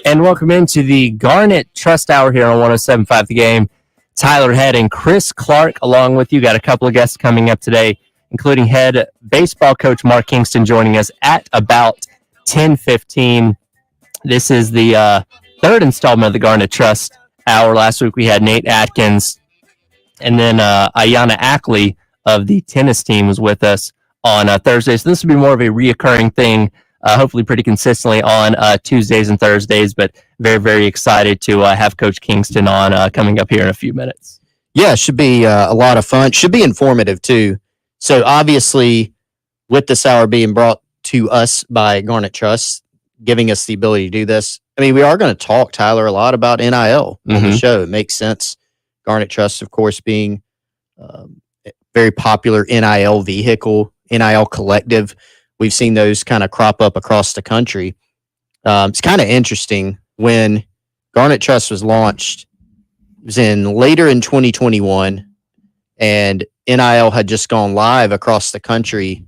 And welcome into the Garnet Trust Hour here on 107.5 The Game. Tyler Head and Chris Clark along with you. Got a couple of guests coming up today, including head baseball coach Mark Kingston joining us at about 10:15. This is the third installment of the Garnet Trust Hour. Last week we had Nate Atkins, and then Ayanna Ackley of the tennis team was with us on Thursday. So this will be more of a reoccurring thing, hopefully pretty consistently on Tuesdays and Thursdays, but very, very excited to have Coach Kingston on coming up here in a few minutes. Yeah, it should be a lot of fun. Should be informative, too. So, obviously, with this hour being brought to us by Garnet Trust, giving us the ability to do this, I mean, we are going to talk, Tyler, a lot about NIL on the show. It makes sense. Garnet Trust, of course, being a very popular NIL vehicle, NIL collective. We've seen those kind of crop up across the country. It's kind of interesting when Garnet Trust was launched. It was later in 2021, and NIL had just gone live across the country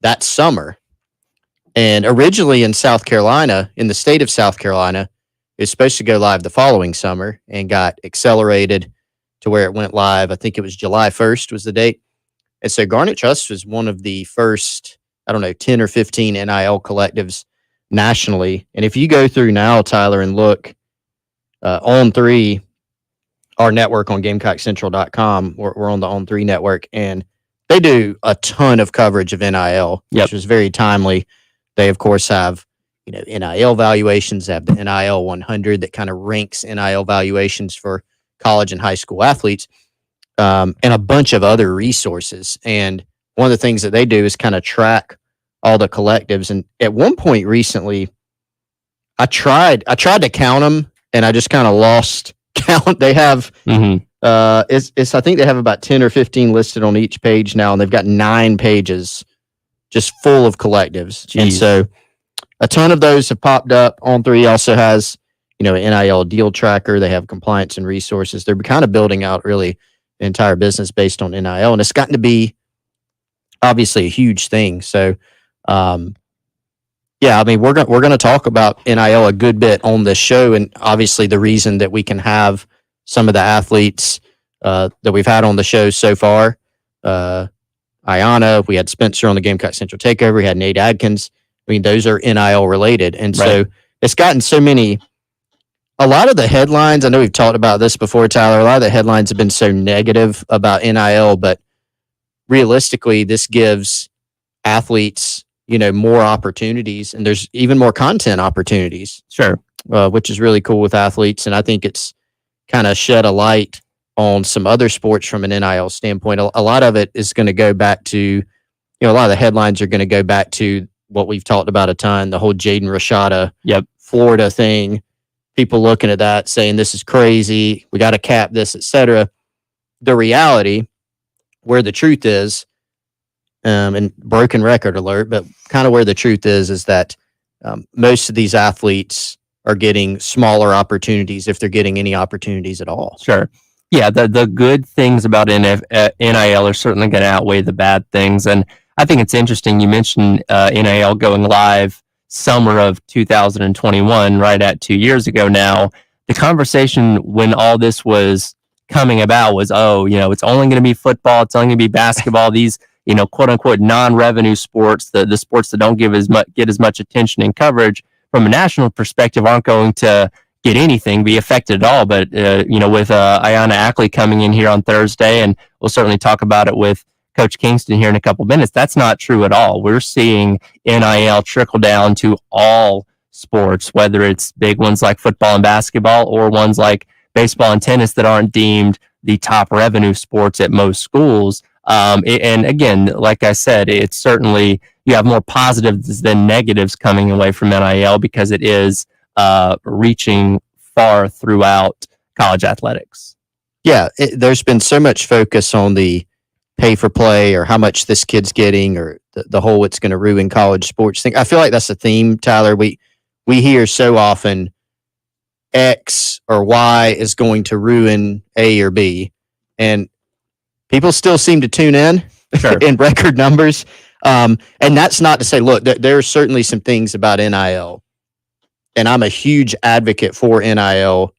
that summer. And originally in South Carolina, in the state of South Carolina, it was supposed to go live the following summer and got accelerated to where it went live. I think it was July 1st was the date. And so Garnet Trust was one of the first, 10 or 15 NIL collectives nationally. And if you go through now, Tyler, and look on 3, our network on GamecockCentral.com, we're on the On 3 network, and they do a ton of coverage of NIL, which was very timely. They, of course, have NIL valuations. They have the NIL 100 that kind of ranks NIL valuations for college and high school athletes, and a bunch of other resources. And one of the things that they do is kind of track all the collectives. And at one point recently, I tried to count them, and I just kind of lost count. They have I think they have about 10 or 15 listed on each page now, and they've got 9 pages just full of collectives. Jeez. And so a ton of those have popped up. On 3 also has an NIL deal tracker. They have compliance and resources. They're kind of building out really the entire business based on NIL, and it's gotten to be obviously a huge thing. So yeah, I mean, we're going to talk about NIL a good bit on this show, and obviously the reason that we can have some of the athletes that we've had on the show so far, Ayanna, we had Spencer on the Gamecock Central Takeover, we had Nate Atkins. I mean, those are NIL related, and so it's gotten so many. A lot of the headlines, I know we've talked about this before, Tyler, a lot of the headlines have been so negative about NIL, but realistically, this gives athletes more opportunities, and there's even more content opportunities. Sure. Which is really cool with athletes. And I think it's kind of shed a light on some other sports from an NIL standpoint. A lot of it is going to go back to, a lot of the headlines are going to go back to what we've talked about a ton, the whole Jaden Rashada, Florida thing. People looking at that saying, this is crazy. We got to cap this, etc. The reality, where the truth is, and broken record alert, but kind of where the truth is that most of these athletes are getting smaller opportunities if they're getting any opportunities at all. Sure. Yeah, the good things about NIL are certainly going to outweigh the bad things. And I think it's interesting you mentioned NIL going live summer of 2021, right at 2 years ago now. The conversation when all this was coming about was, it's only going to be football, it's only going to be basketball, these quote unquote non-revenue sports, the sports that don't get as much attention and coverage from a national perspective aren't going to get anything, be affected at all. But with Ayanna Ackley coming in here on Thursday, and we'll certainly talk about it with Coach Kingston here in a couple minutes, that's not true at all. We're seeing NIL trickle down to all sports, whether it's big ones like football and basketball or ones like baseball and tennis that aren't deemed the top revenue sports at most schools. And again, like I said, it's certainly, you have more positives than negatives coming away from NIL because it is reaching far throughout college athletics. Yeah, there's been so much focus on the pay for play or how much this kid's getting or the whole it's going to ruin college sports thing. I feel like that's a theme, Tyler. We hear so often X or Y is going to ruin A or B, and people still seem to tune in in record numbers. And that's not to say, look, there are certainly some things about NIL, and I'm a huge advocate for NIL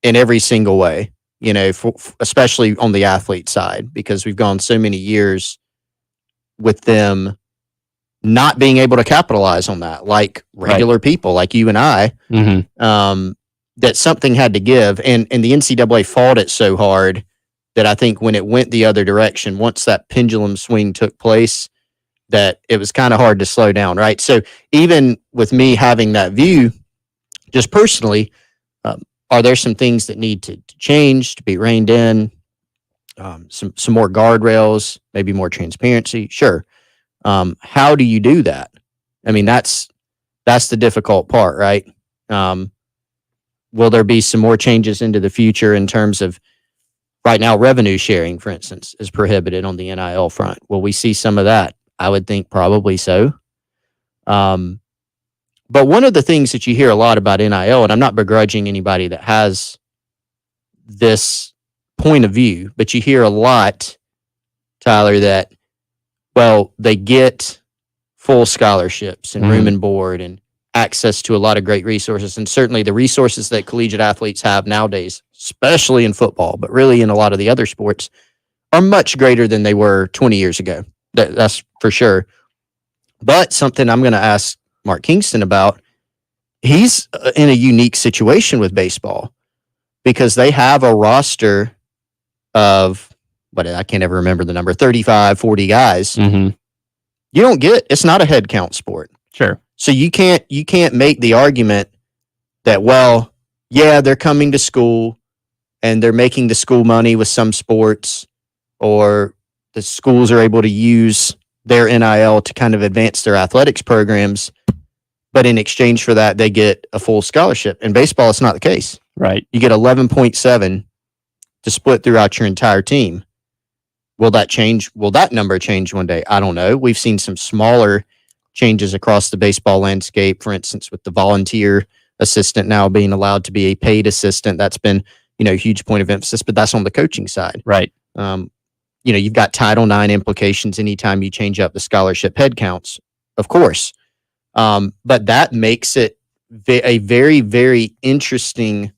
in every single way, especially on the athlete side, because we've gone so many years with them not being able to capitalize on that, like regular people, like you and I, that something had to give. And the NCAA fought it so hard that I think when it went the other direction, once that pendulum swing took place, that it was kind of hard to slow down, right? So even with me having that view, just personally, are there some things that need to change, to be reined in, some more guardrails, maybe more transparency? Sure. How do you do that? I mean, that's the difficult part, right? Will there be some more changes into the future in terms of, right now, revenue sharing, for instance, is prohibited on the NIL front? Will we see some of that? I would think probably so. But one of the things that you hear a lot about NIL, and I'm not begrudging anybody that has this point of view, but you hear a lot, Tyler, that, well, they get full scholarships and room and board and access to a lot of great resources. And certainly the resources that collegiate athletes have nowadays, especially in football, but really in a lot of the other sports, are much greater than they were 20 years ago. That's for sure. But something I'm going to ask Mark Kingston about, he's in a unique situation with baseball because they have a roster of, I can't ever remember the number, 35, 40 guys. You don't it's not a head count sport. Sure. So you can't make the argument that, well, yeah, they're coming to school and they're making the school money with some sports, or the schools are able to use their NIL to kind of advance their athletics programs, but in exchange for that, they get a full scholarship. In baseball, it's not the case. Right. You get 11.7 to split throughout your entire team. Will that change? Will that number change one day? I don't know. We've seen some smaller changes across the baseball landscape, for instance, with the volunteer assistant now being allowed to be a paid assistant. That's been, a huge point of emphasis, but that's on the coaching side. Right. You've got Title IX implications anytime you change up the scholarship head counts, of course. But that makes it a very, very interesting,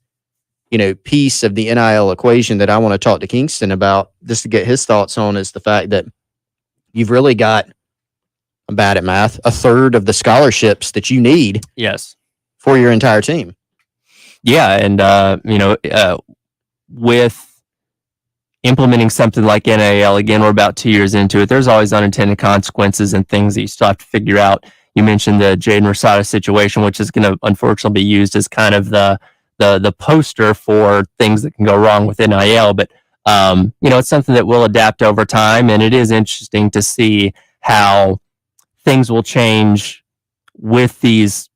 piece of the NIL equation that I want to talk to Kingston about, just to get his thoughts on, is the fact that you've really got, I'm bad at math, a third of the scholarships that you need for your entire team. Yeah. And, with implementing something like NIL, again, we're about 2 years into it. There's always unintended consequences and things that you still have to figure out. You mentioned the Jaden Rosado situation, which is going to unfortunately be used as kind of the poster for things that can go wrong with NIL. But, it's something that will adapt over time. And it is interesting to see how things will change with these,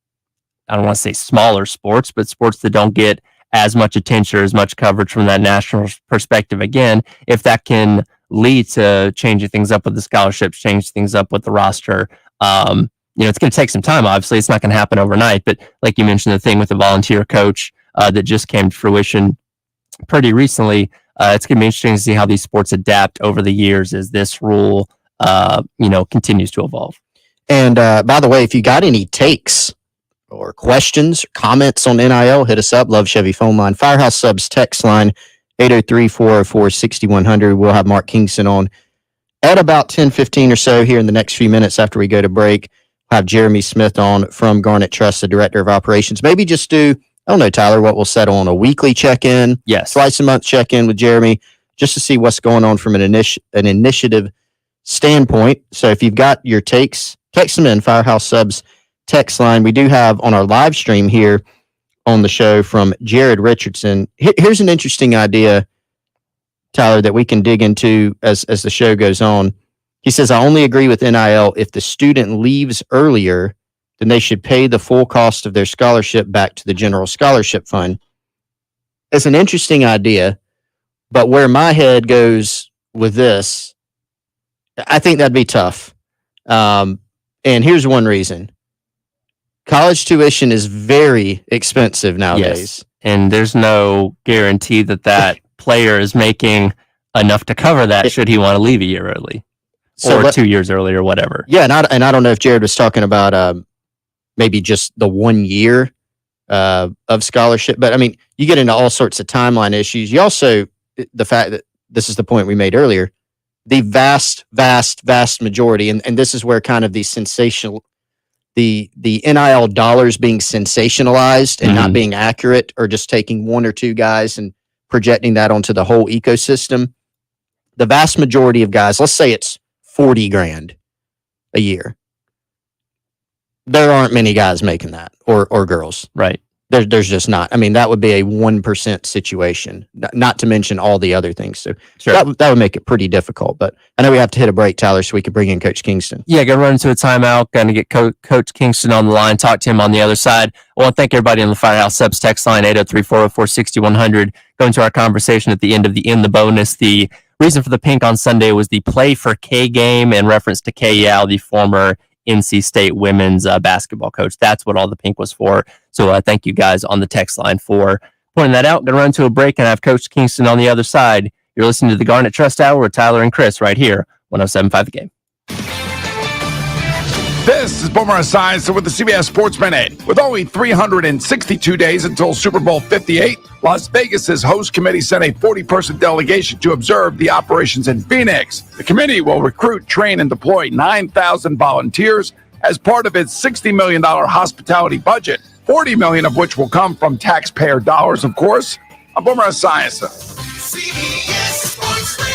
I don't want to say smaller sports, but sports that don't get as much attention or as much coverage from that national perspective. Again, if that can lead to changing things up with the scholarships, change things up with the roster, it's going to take some time. Obviously, it's not going to happen overnight. But like you mentioned, the thing with the volunteer coach that just came to fruition pretty recently, it's going to be interesting to see how these sports adapt over the years as this rule, continues to evolve. And by the way, if you got any takes or questions, comments on NIL, hit us up. Love Chevy phone line, Firehouse Subs text line, 803-404-6100. We'll have Mark Kingston on at about 10:15 or so here in the next few minutes after we go to break. We'll have Jeremy Smith on from Garnet Trust, the Director of Operations. Maybe just do, I don't know, Tyler, what we'll settle on, a weekly check-in. Yes. Twice a month check-in with Jeremy, just to see what's going on from an initiative standpoint. So if you've got your takes, text them in, Firehouse Subs text line. We do have on our live stream here on the show from Jared Richardson. Here's an interesting idea, Tyler, that we can dig into as the show goes on. He says, I only agree with NIL if the student leaves earlier, then they should pay the full cost of their scholarship back to the general scholarship fund. It's an interesting idea, but where my head goes with this, I think that'd be tough. And here's one reason. College tuition is very expensive nowadays. Yes. And there's no guarantee that player is making enough to cover that should he want to leave a year early. or 2 years early or whatever. Yeah, and I don't know if Jared was talking about maybe just the 1 year of scholarship, but I mean, you get into all sorts of timeline issues. You also, the fact that this is the point we made earlier, the vast majority, and this is where kind of the NIL dollars being sensationalized and not being accurate, or just taking one or two guys and projecting that onto the whole ecosystem. The vast majority of guys, let's say it's 40 grand a year. There aren't many guys making that, or girls. Right. There's just not. I mean, that would be a 1% situation, not to mention all the other things. So that would make it pretty difficult. But I know we have to hit a break, Tyler, so we could bring in Coach Kingston. Yeah, going to run into a timeout. Going to get Coach Kingston on the line, talk to him on the other side. I want to thank everybody on the Firehouse Subs text line, 803-404-6100. Going to our conversation at the end of the In the Bonus. The reason for the pink on Sunday was the Play for K game in reference to Kay Yao, the former NC State women's basketball coach. That's what all the pink was for. So thank you guys on the text line for pointing that out. Going to run to a break and have Coach Kingston on the other side. You're listening to the Garnet Trust Hour with Tyler and Chris right here, 107.5 The Game. This is Boomer Esiason with the CBS Sports Minute. With only 362 days until Super Bowl 58, Las Vegas's host committee sent a 40-person delegation to observe the operations in Phoenix. The committee will recruit, train, and deploy 9,000 volunteers as part of its $60 million hospitality budget, $40 million of which will come from taxpayer dollars, of course. I'm Boomer Esiason. CBS Sports Radio.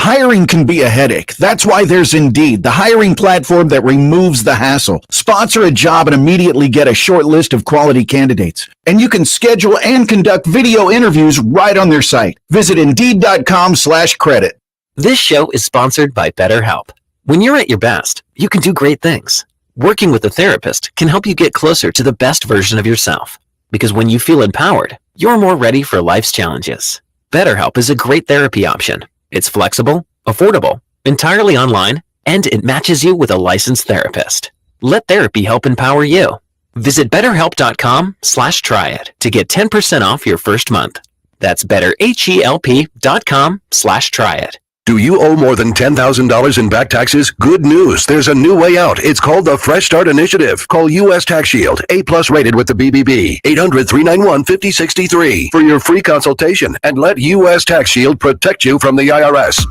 Hiring can be a headache. That's why there's Indeed, the hiring platform that removes the hassle. Sponsor a job and immediately get a short list of quality candidates. And you can schedule and conduct video interviews right on their site. Visit Indeed.com/credit. This show is sponsored by BetterHelp. When you're at your best, you can do great things. Working with a therapist can help you get closer to the best version of yourself. Because when you feel empowered, you're more ready for life's challenges. BetterHelp is a great therapy option. It's flexible, affordable, entirely online, and it matches you with a licensed therapist. Let therapy help empower you. Visit BetterHelp.com/tryit to get 10% off your first month. That's BetterHelp.com/tryit. Do you owe more than $10,000 in back taxes? Good news. There's a new way out. It's called the Fresh Start Initiative. Call U.S. Tax Shield, A+ rated with the BBB, 800-391-5063 for your free consultation, and let U.S. Tax Shield protect you from the IRS.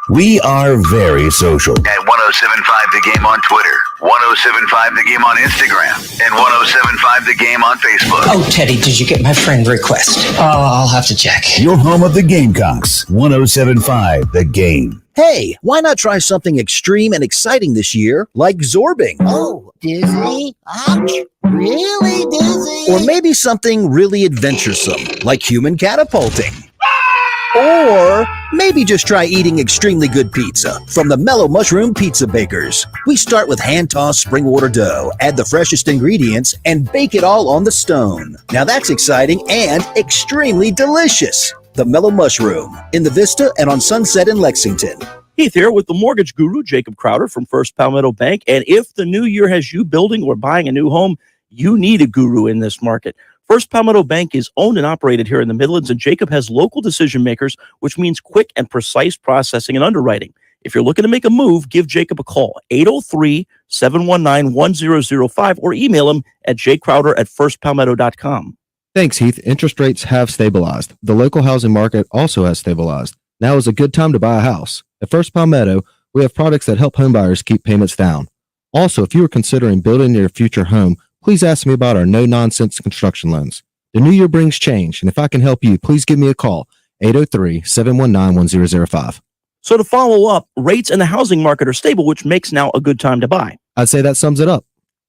We are very social. At 107.5 The Game on Twitter, 107.5 The Game on Instagram, and 107.5 The Game on Facebook. Oh, Teddy, did you get my friend request? Oh, I'll have to check. Your home of the Gamecocks, 107.5 The Game. Hey, why not try something extreme and exciting this year, like zorbing? Oh, dizzy? Ouch, really dizzy? Or maybe something really adventuresome, like human catapulting. Or maybe just try eating extremely good pizza from the Mellow Mushroom Pizza Bakers. We start with hand-tossed spring water dough, add the freshest ingredients, and bake it all on the stone. Now that's exciting and extremely delicious. The Mellow Mushroom, in the Vista and on Sunset in Lexington. Heath here with the mortgage guru, Jacob Crowder from First Palmetto Bank. And if the new year has you building or buying a new home, you need a guru in this market. First Palmetto Bank is owned and operated here in the Midlands, and Jacob has local decision makers, which means quick and precise processing and underwriting. If you're looking to make a move, give Jacob a call, 803-719-1005, or email him at jcrowder@firstpalmetto.com. Thanks, Heath. Interest rates have stabilized. The local housing market also has stabilized. Now is a good time to buy a house. At First Palmetto, we have products that help homebuyers keep payments down. Also, if you are considering building your future home, please ask me about our no-nonsense construction loans. The new year brings change, and if I can help you, please give me a call, 803-719-1005. So to follow up, rates in the housing market are stable, which makes now a good time to buy. I'd say that sums it up.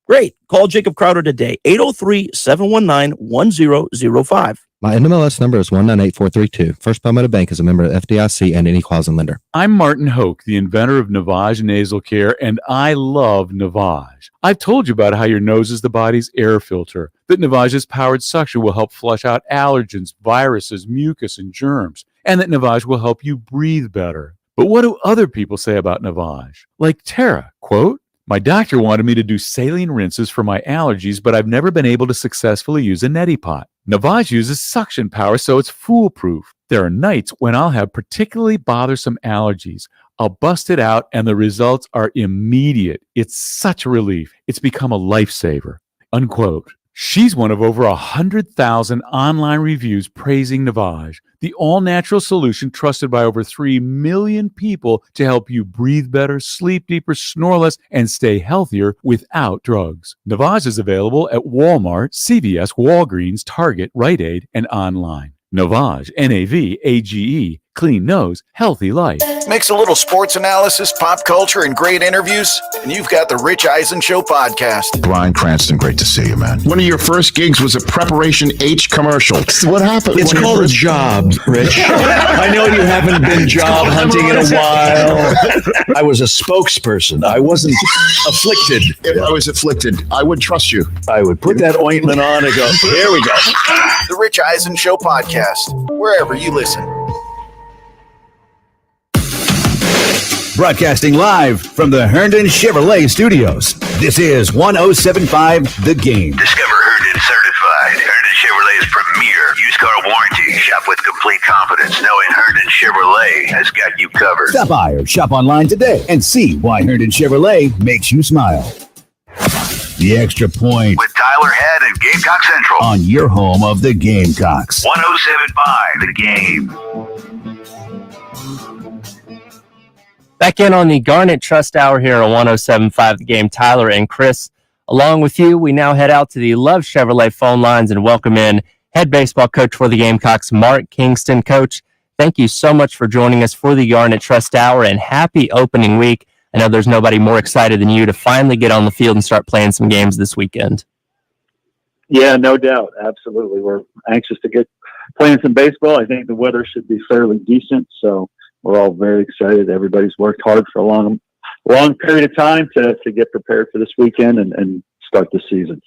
Great. Call Jacob Crowder today, 803-719-1005. My NMLS number is 198432. First Palmetto Bank is a member of FDIC and any closet lender. I'm Martin Hoke, the inventor of Navage Nasal Care, and I love Navage. I've told you about how your nose is the body's air filter, that Navage's powered suction will help flush out allergens, viruses, mucus, and germs, and that Navage will help you breathe better. But what do other people say about Navage? Like Tara, quote, "My doctor wanted me to do saline rinses for my allergies, but I've never been able to successfully use a neti pot. Navage uses suction power, so it's foolproof. There are nights when I'll have particularly bothersome allergies. I'll bust it out, and the results are immediate. It's such a relief. It's become a lifesaver." Unquote. She's one of over 100,000 online reviews praising Navage, the all-natural solution trusted by over 3 million people to help you breathe better, sleep deeper, snore less, and stay healthier without drugs. Navage is available at Walmart, CVS, Walgreens, Target, Rite Aid, and online. Navage, Navage, clean nose, healthy life. Mix a little sports analysis, pop culture, and great interviews, and you've got the Rich Eisen Show podcast. Brian Cranston, great to see you, man. One of your first gigs was a Preparation H commercial. What happened? It's called a job, Rich. I know you haven't been job hunting in a while. I was a spokesperson. I wasn't afflicted. If I was afflicted, I would trust you. I would put that ointment on and go, here we go. The Rich Eisen Show podcast, wherever you listen. Broadcasting live from the Herndon Chevrolet Studios. This is 107.5 The Game. Discover Herndon Certified, Herndon Chevrolet's premier used car warranty. Shop with complete confidence, knowing Herndon Chevrolet has got you covered. Stop by or shop online today and see why Herndon Chevrolet makes you smile. The Extra Point With Tyler Head and Gamecock Central. on your home of the Gamecocks. 107.5 The Game. Back in on the Garnet Trust Hour here on 107.5 The Game. Tyler and Chris, along with you, we now head out to the Love Chevrolet phone lines and welcome in head baseball coach for the Gamecocks, Mark Kingston. Coach, thank you so much for joining us for the Garnet Trust Hour, and happy opening week. I know there's nobody more excited than you to finally get on the field and start playing some games this weekend. Yeah, no doubt. Absolutely. We're anxious to get playing some baseball. I think the weather should be fairly decent, so we're all very excited. Everybody's worked hard for a long period of time to get prepared for this weekend and start the season.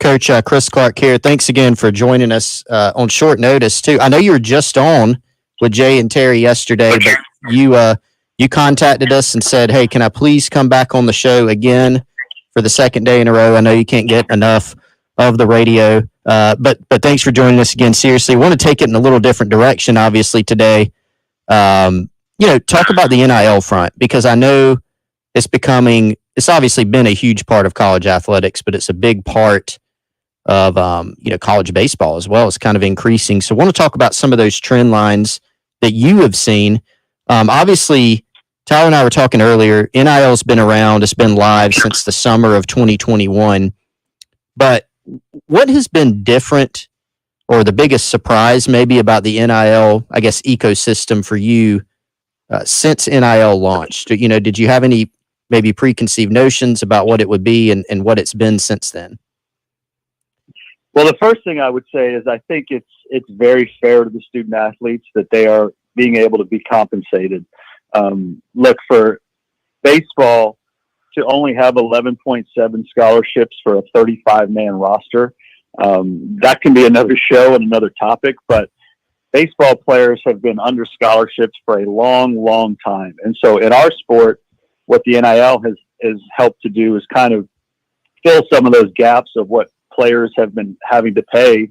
Coach, Chris Clark here. Thanks again for joining us on short notice, too. I know you were just on with Jay and Terry yesterday, but you contacted us and said, hey, can I please come back on the show again for the second day in a row? I know you can't get enough of the radio, but thanks for joining us again. Seriously, want to take it in a little different direction, obviously, today. Talk about the NIL front, because I know it's obviously been a huge part of college athletics, but it's a big part of, college baseball as well. It's kind of increasing. So I want to talk about some of those trend lines that you have seen. Obviously, Tyler and I were talking earlier, NIL has been around. It's been live since the summer of 2021. But what has been different, or the biggest surprise maybe about the NIL, I guess, ecosystem for you since NIL launched? Did you have any maybe preconceived notions about what it would be and what it's been since then? Well, the first thing I would say is I think it's very fair to the student athletes that they are being able to be compensated. Look, for baseball to only have 11.7 scholarships for a 35-man roster, that can be another show and another topic, but baseball players have been under scholarships for a long, long time. And so in our sport, what the NIL has helped to do is kind of fill some of those gaps of what players have been having to pay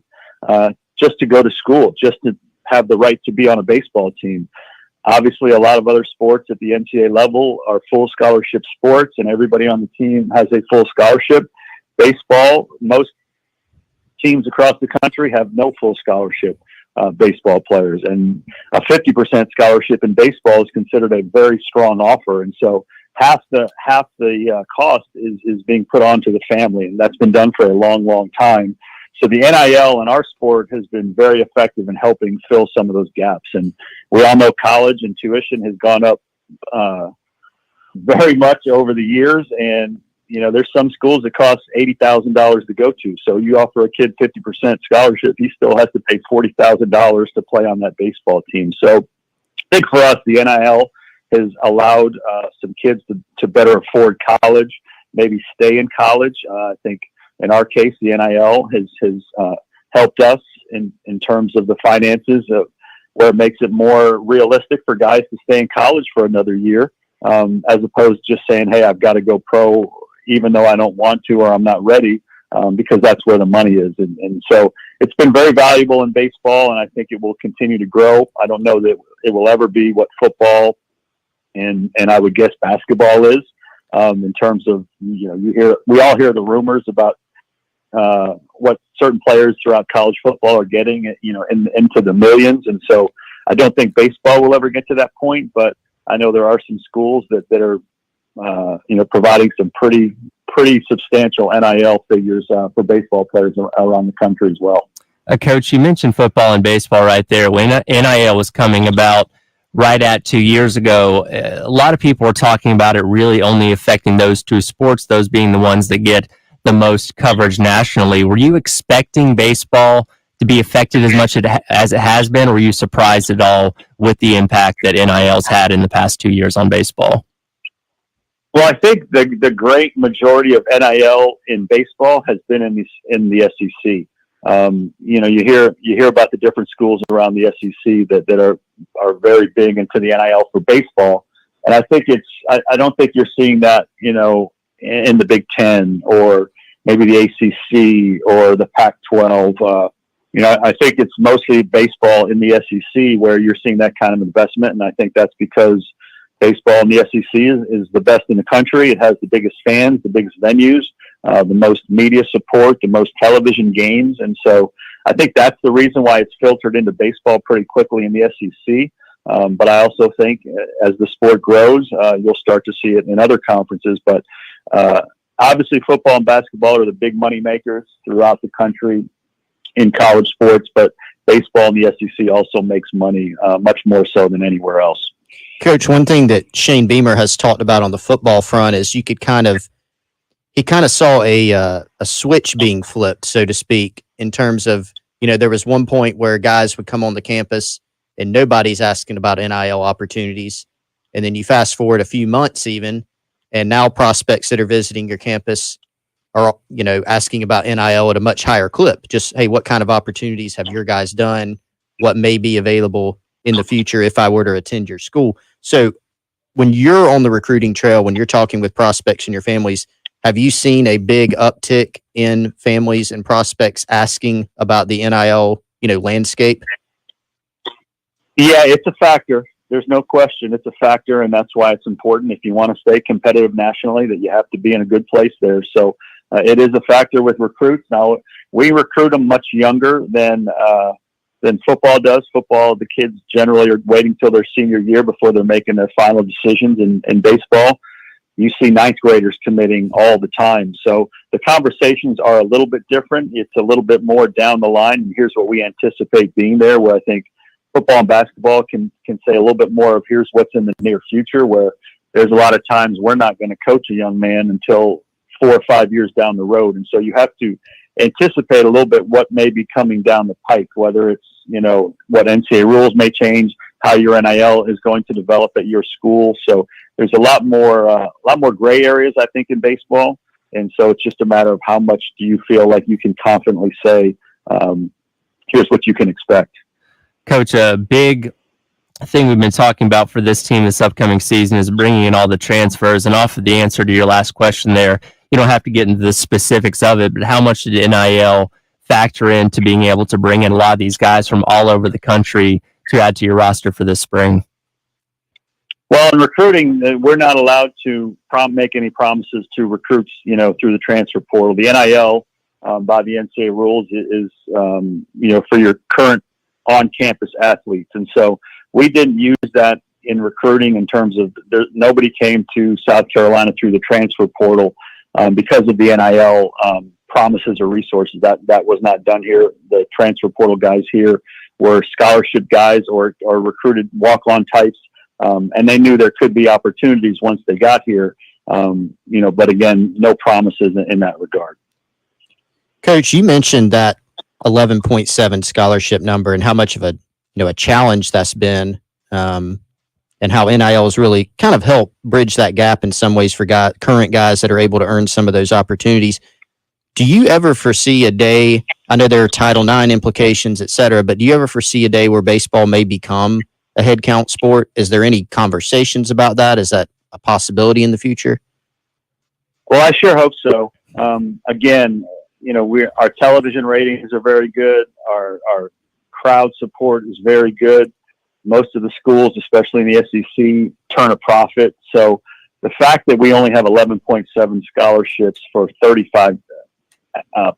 just to go to school, just to have the right to be on a baseball team. Obviously, a lot of other sports at the NCAA level are full scholarship sports, and everybody on the team has a full scholarship. Baseball, most teams across the country have no full scholarship baseball players, and a 50% scholarship in baseball is considered a very strong offer. And so half the cost is being put onto the family, and that's been done for a long, long time. So the NIL in our sport has been very effective in helping fill some of those gaps. And we all know college and tuition has gone up very much over the years. And, there's some schools that cost $80,000 to go to. So you offer a kid 50% scholarship, he still has to pay $40,000 to play on that baseball team. So I think for us, the NIL has allowed some kids to better afford college, maybe stay in college. I think in our case, the NIL has helped us in terms of the finances, where it makes it more realistic for guys to stay in college for another year, as opposed to just saying, hey, I've got to go pro even though I don't want to or I'm not ready, because that's where the money is. And so it's been very valuable in baseball, and I think it will continue to grow. I don't know that it will ever be what football and I would guess basketball is, in terms of, we all hear the rumors about what certain players throughout college football are getting, into the millions. And so I don't think baseball will ever get to that point, but I know there are some schools that are, providing some pretty substantial NIL figures for baseball players around the country as well. Coach, you mentioned football and baseball right there. When NIL was coming about right at 2 years ago, a lot of people were talking about it really only affecting those two sports, those being the ones that get the most coverage nationally. Were you expecting baseball to be affected as much as it has been, or were you surprised at all with the impact that NIL's had in the past 2 years on baseball? Well, I think the great majority of NIL in baseball has been in the SEC. You hear about the different schools around the SEC that are very big into the NIL for baseball, and I think I don't think you're seeing that in the Big Ten or maybe the ACC or the Pac-12. I think it's mostly baseball in the SEC where you're seeing that kind of investment, and I think that's because baseball in the SEC is the best in the country. It has the biggest fans, the biggest venues, the most media support, the most television games. And so I think that's the reason why it's filtered into baseball pretty quickly in the SEC. But I also think as the sport grows, you'll start to see it in other conferences. But obviously football and basketball are the big money makers throughout the country in college sports, but baseball in the SEC also makes money much more so than anywhere else. Coach, one thing that Shane Beamer has talked about on the football front is he kind of saw a switch being flipped, so to speak, in terms of, there was one point where guys would come on the campus and nobody's asking about NIL opportunities. And then you fast forward a few months even, and now prospects that are visiting your campus are, asking about NIL at a much higher clip. Just, hey, what kind of opportunities have your guys done? What may be available in the future if I were to attend your school? So when you're on the recruiting trail, when you're talking with prospects and your families, have you seen a big uptick in families and prospects asking about the NIL, landscape? Yeah, it's a factor. There's no question. It's a factor, and that's why it's important if you want to stay competitive nationally that you have to be in a good place there. So it is a factor with recruits. Now, we recruit them much younger than football does. Football, the kids generally are waiting till their senior year before they're making their final decisions. In baseball, you see ninth graders committing all the time. So the conversations are a little bit different. It's a little bit more down the line. And here's what we anticipate being there, where I think football and basketball can say a little bit more of here's what's in the near future, where there's a lot of times we're not going to coach a young man until 4 or 5 years down the road. And so you have to anticipate a little bit what may be coming down the pike, whether it's, what NCAA rules may change, how your NIL is going to develop at your school. So there's a lot more gray areas, I think, in baseball. And so it's just a matter of how much do you feel like you can confidently say, here's what you can expect. Coach, a big thing we've been talking about for this team this upcoming season is bringing in all the transfers. And off of the answer to your last question there, you don't have to get into the specifics of it, but how much did NIL factor into being able to bring in a lot of these guys from all over the country to add to your roster for this spring? Well, in recruiting, we're not allowed to make any promises to recruits, through the transfer portal. The NIL by the NCAA rules is, for your current on-campus athletes. And so we didn't use that in recruiting in terms of nobody came to South Carolina through the transfer portal because of the NIL promises or resources. That was not done here. The transfer portal guys here were scholarship guys or recruited walk-on types. And they knew there could be opportunities once they got here. But again, no promises in that regard. Coach, you mentioned that 11.7 scholarship number and how much of a challenge that's been, and how NIL has really kind of helped bridge that gap in some ways for current guys that are able to earn some of those opportunities. Do you ever foresee a day, I know there are Title IX implications, et cetera, but do you ever foresee a day where baseball may become a head count sport? Is there any conversations about that? Is that a possibility in the future? Well, I sure hope so. Again, our television ratings are very good. Our crowd support is very good. Most of the schools, especially in the SEC, turn a profit. So the fact that we only have 11.7 scholarships for 35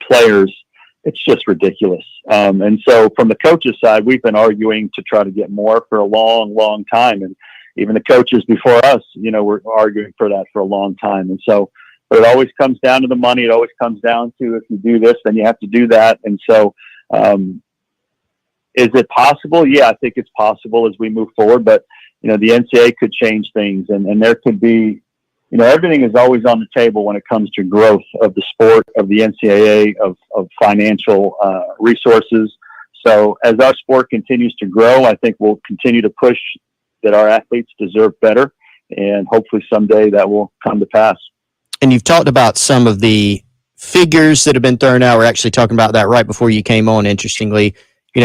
players, it's just ridiculous. And so from the coaches' side, we've been arguing to try to get more for a long, long time. And even the coaches before us, were arguing for that for a long time. And so, but it always comes down to the money. It always comes down to, if you do this, then you have to do that. And so, is it possible? Yeah, I think it's possible as we move forward, but the NCAA could change things, and there could be, everything is always on the table when it comes to growth of the sport, of the NCAA, of financial resources. So as our sport continues to grow, I think we'll continue to push that our athletes deserve better, and hopefully someday that will come to pass. And you've talked about some of the figures that have been thrown out. We're actually talking about that right before you came on, interestingly.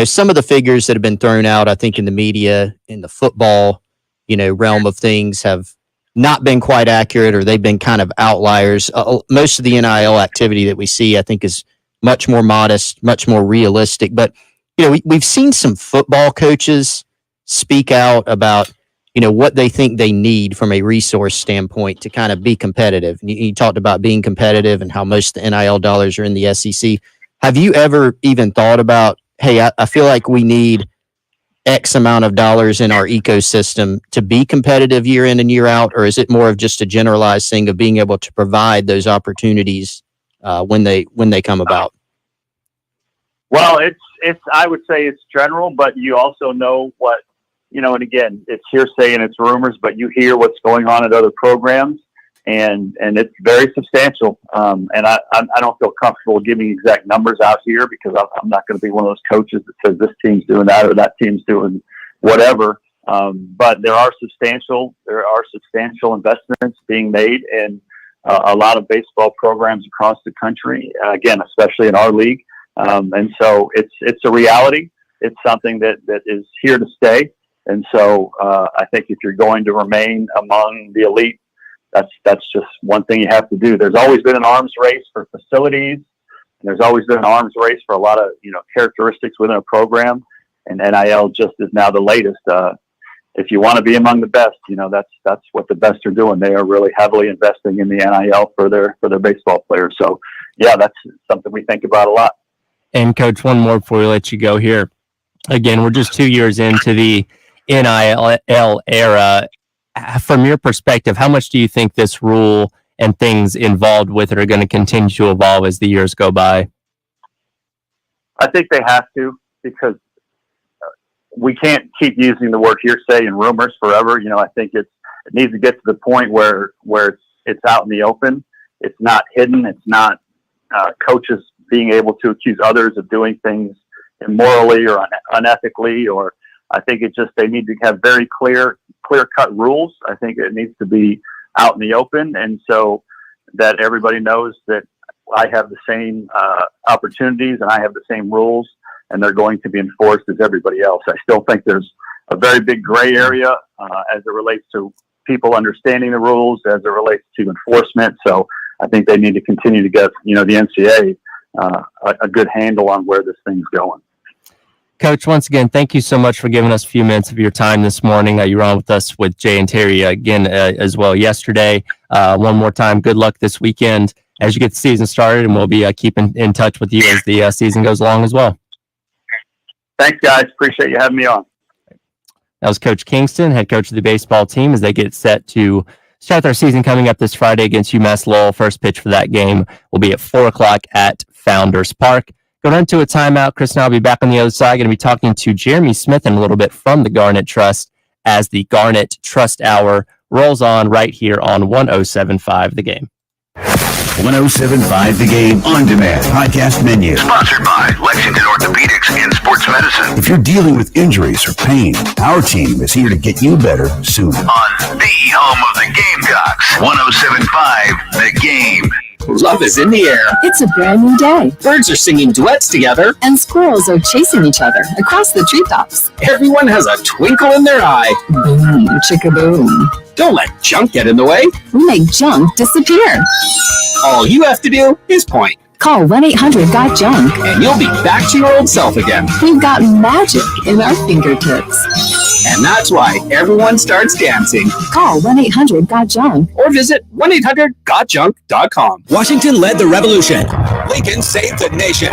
Some of the figures that have been thrown out, I think, in the media, in the football, realm of things, have not been quite accurate, or they've been kind of outliers. Most of the NIL activity that we see, I think, is much more modest, much more realistic. But, we've seen some football coaches speak out about, what they think they need from a resource standpoint to kind of be competitive. You talked about being competitive and how most of the NIL dollars are in the SEC. Have you ever even thought about, hey, I feel like we need X amount of dollars in our ecosystem to be competitive year in and year out? Or is it more of just a generalized thing of being able to provide those opportunities when they come about? Well, it's I would say it's general, but you also know what, and again, it's hearsay and it's rumors, but you hear what's going on at other programs, and it's very substantial. And I don't feel comfortable giving exact numbers out here, because I'm not going to be one of those coaches that says this team's doing that or that team's doing whatever. But there are substantial investments being made in a lot of baseball programs across the country. Again, especially in our league. And so it's a reality. It's something that is here to stay. And so I think if you're going to remain among the elite, that's just one thing you have to do. There's always been an arms race for facilities, and there's always been an arms race for a lot of characteristics within a program, and NIL just is now the latest. If you want to be among the best, that's what the best are doing. They are really heavily investing in the NIL for their baseball players. So yeah, that's something we think about a lot. And Coach, one more before we let you go here. Again, we're just 2 years into the NIL era. From your perspective, how much do you think this rule and things involved with it are going to continue to evolve as the years go by? I think they have to, because we can't keep using the word hearsay and rumors forever. I think it needs to get to the point where it's out in the open. It's not hidden. It's not coaches being able to accuse others of doing things immorally or unethically, or I think they need to have very clear-cut rules. I think it needs to be out in the open, and so that everybody knows that I have the same opportunities and I have the same rules, and they're going to be enforced as everybody else. I still think there's a very big gray area as it relates to people understanding the rules, as it relates to enforcement. So I think they need to continue to get, the NCAA a good handle on where this thing's going. Coach, once again, thank you so much for giving us a few minutes of your time this morning. You were on with us with Jay and Terry again as well yesterday. One more time, good luck this weekend as you get the season started, and we'll be keeping in touch with you as the season goes along as well. Thanks, guys. Appreciate you having me on. That was Coach Kingston, head coach of the baseball team, as they get set to start their season coming up this Friday against UMass Lowell. First pitch for that game will be at 4 o'clock at Founders Park. Going into a timeout. Chris and I will be back on the other side. Going to be talking to Jeremy Smith in a little bit from the Garnet Trust as the Garnet Trust Hour rolls on right here on 107.5 The Game. 107.5 The Game on demand podcast menu. Sponsored by Lexington Orthopedics and Sports Medicine. If you're dealing with injuries or pain, our team is here to get you better sooner. On the home of the Gamecocks, 107.5 The Game. Love is in the air. It's a brand new day. Birds are singing duets together. And squirrels are chasing each other across the treetops. Everyone has a twinkle in their eye. Boom, chicka-boom. Don't let junk get in the way. We make junk disappear. All you have to do is point. Call 1-800-GOT-JUNK. And you'll be back to your old self again. We've got magic in our fingertips. And that's why everyone starts dancing. Call 1-800-GOT-JUNK. Or visit 1-800-GOTJUNK.com. Washington led the revolution. Lincoln saved the nation.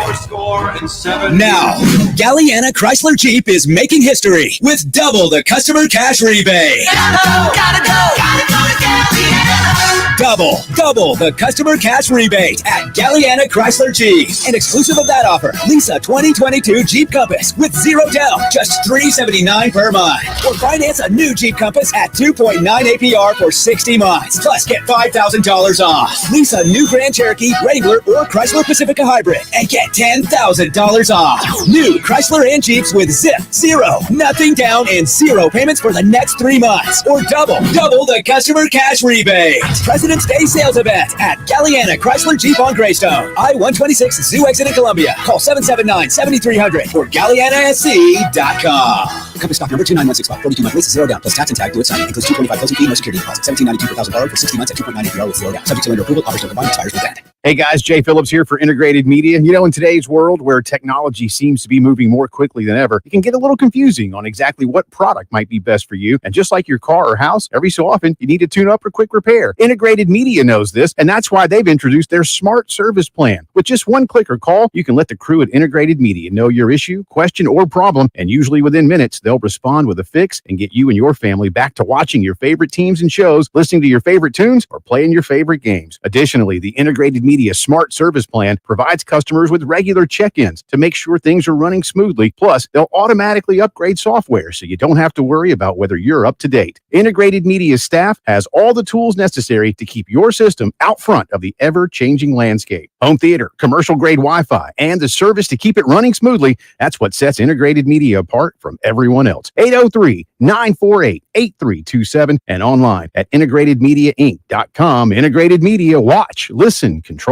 Now, Galliana Chrysler Jeep is making history with double the customer cash rebate. Gotta go to Galliana. Double the customer cash rebate at Galliana Chrysler Jeep. And exclusive of that offer, lease a 2022 Jeep Compass with 0 down, just $379 per month. Or finance a new Jeep Compass at 2.9 APR for 60 months. Plus, get $5,000 off. Lease a new Grand Cherokee, Wrangler, or Chrysler Pacifica Hybrid and get $10,000 off. New Chrysler and Jeeps with zip, 0, nothing down, and 0 payments for the next 3 months. Or double the customer cash rebate. President's Day sales event at Galliana Chrysler Jeep on Greystone. I-126 Zoo Exit in Columbia. Call 779-7300 or GallianaSC.com. Company stock number 29165. 42-month lease, 0 down, plus tax and tag, do it signing. Includes $225 closing fee, no security deposit. $17.92 per thousand borrowed for 60 months at 2.9 APR with 0 down. Subject to lender approval. Offer still combined. Expires with end. Hey guys, Jay Phillips here for Integrated Media. You know, in today's world where technology seems to be moving more quickly than ever, it can get a little confusing on exactly what product might be best for you. And just like your car or house, every so often you need to tune up or quick repair. Integrated Media knows this, and that's why they've introduced their Smart Service Plan. With just one click or call, you can let the crew at Integrated Media know your issue, question, or problem, and usually within minutes, they'll respond with a fix and get you and your family back to watching your favorite teams and shows, listening to your favorite tunes, or playing your favorite games. Additionally, the Integrated Media Smart Service Plan provides customers with regular check-ins to make sure things are running smoothly. Plus, they'll automatically upgrade software so you don't have to worry about whether you're up to date. Integrated Media staff has all the tools necessary to keep your system out front of the ever-changing landscape. Home theater, commercial-grade Wi-Fi, and the service to keep it running smoothly. That's what sets Integrated Media apart from everyone else. 803-948-8327 and online at integratedmediainc.com. Integrated Media, watch, listen, control.